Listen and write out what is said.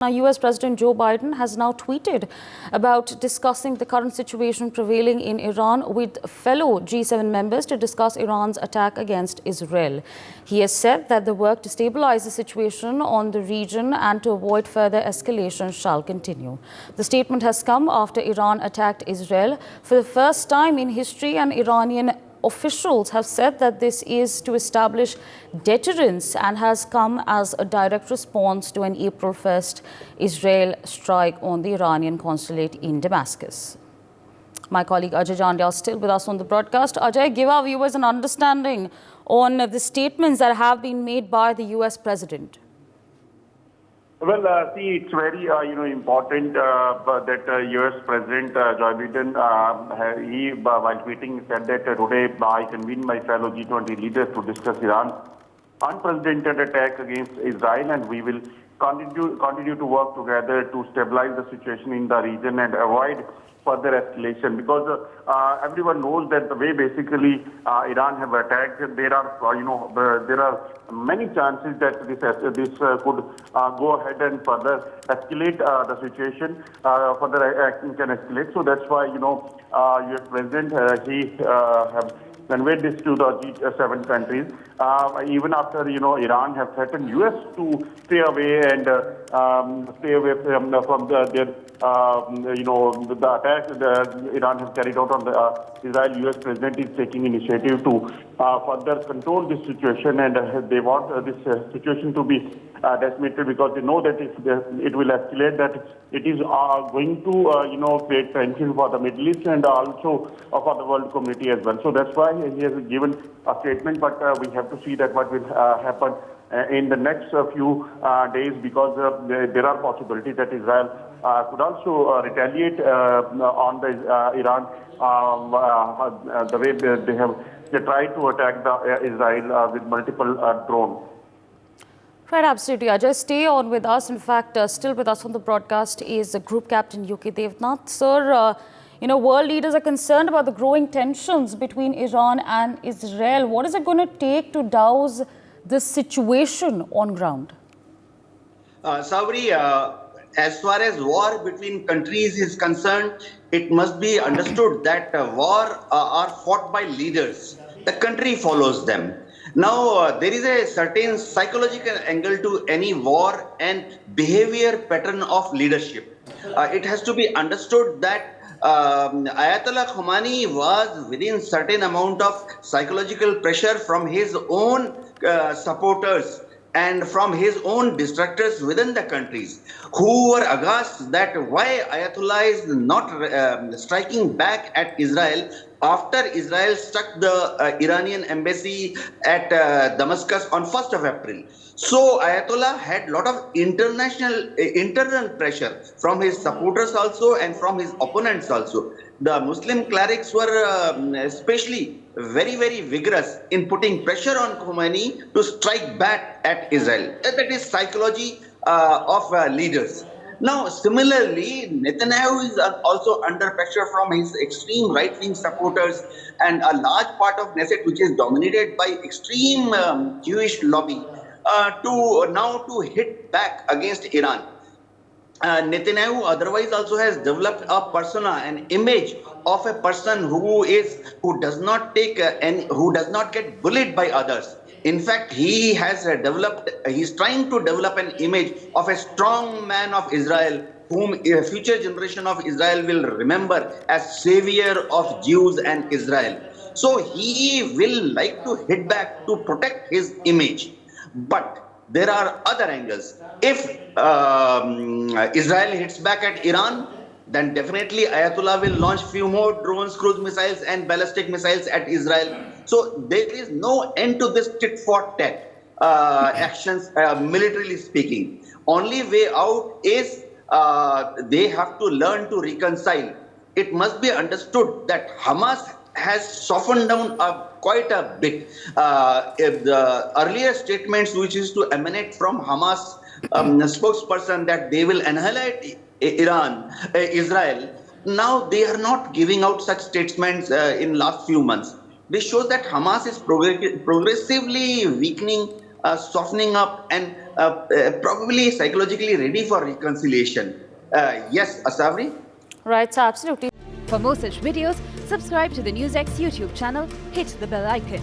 Now, US President Joe Biden has now tweeted about discussing the current situation prevailing in Iran with fellow G7 members to discuss Iran's attack against Israel. He has said that the work to stabilize the situation on the region and to avoid further escalation shall continue. The statement has come after Iran attacked Israel for the first time in history, and Iranian officials have said that this is to establish deterrence and has come as a direct response to an April 1st Israel strike on the Iranian consulate in Damascus. My colleague Ajay Jandia is still with us on the broadcast. Ajay, give our viewers an understanding on the statements that have been made by the US president. Well, see, it's very, important that U.S. President Joe Biden, while tweeting, said that today I convened my fellow G20 leaders to discuss Iran's unprecedented attack against Israel, and we will continue to work together to stabilize the situation in the region and avoid further escalation, because everyone knows that the way basically Iran have attacked, there are many chances that this could go ahead and further escalate the situation. Further action can escalate. So that's why U.S. President he have conveyed this to the G7 countries, even after Iran have threatened U.S. to stay away and stay away from their the attack that Iran has carried out on the Israel. U.S. President is taking initiative to further control this situation, and they want this situation to be decimated, because they know that if it will escalate, that it is going to create tension for the Middle East and also for the world community as well. So that's why he has given a statement, but we have to see that what will happen in the next few days, because there are possibilities that Israel could also retaliate on the Iran the way they tried to attack Israel with multiple drones. Right, absolutely. Ajay, stay on with us. In fact, still with us on the broadcast is Group Captain UK Devnath. Sir, world leaders are concerned about the growing tensions between Iran and Israel. What is it going to take to douse this situation on ground? Sabri, as far as war between countries is concerned, it must be understood that war are fought by leaders. The country follows them. Now, there is a certain psychological angle to any war and behavior pattern of leadership. It has to be understood that Ayatollah Khomeini was within certain amount of psychological pressure from his own supporters and from his own detractors within the countries, who were aghast that why Ayatollah is not striking back at Israel after Israel struck the Iranian embassy at Damascus on 1st of April. So Ayatollah had a lot of internal pressure from his supporters also and from his opponents also. The Muslim clerics were especially very, very vigorous in putting pressure on Khomeini to strike back at Israel. That is psychology of leaders. Now, similarly, Netanyahu is also under pressure from his extreme right-wing supporters and a large part of Knesset, which is dominated by extreme Jewish lobby, to hit back against Iran. Netanyahu otherwise also has developed a persona, an image of a person who does not get bullied by others. In fact, he's trying to develop an image of a strong man of Israel, whom a future generation of Israel will remember as savior of Jews and Israel. So he will like to hit back to protect his image. But there are other angles. If Israel hits back at Iran, then definitely Ayatollah will launch few more drones, cruise missiles and ballistic missiles at Israel. So there is no end to this tit-for-tat actions, militarily speaking. Only way out is they have to learn to reconcile. It must be understood that Hamas has softened down quite a bit. The earlier statements which used to emanate from Hamas spokesperson that they will annihilate Israel, now they are not giving out such statements in last few months. This shows that Hamas is progressively weakening softening up, and probably psychologically ready for reconciliation. Yes, Asavri? Right, so absolutely. For more such videos, subscribe to the NewsX YouTube channel, hit the bell icon.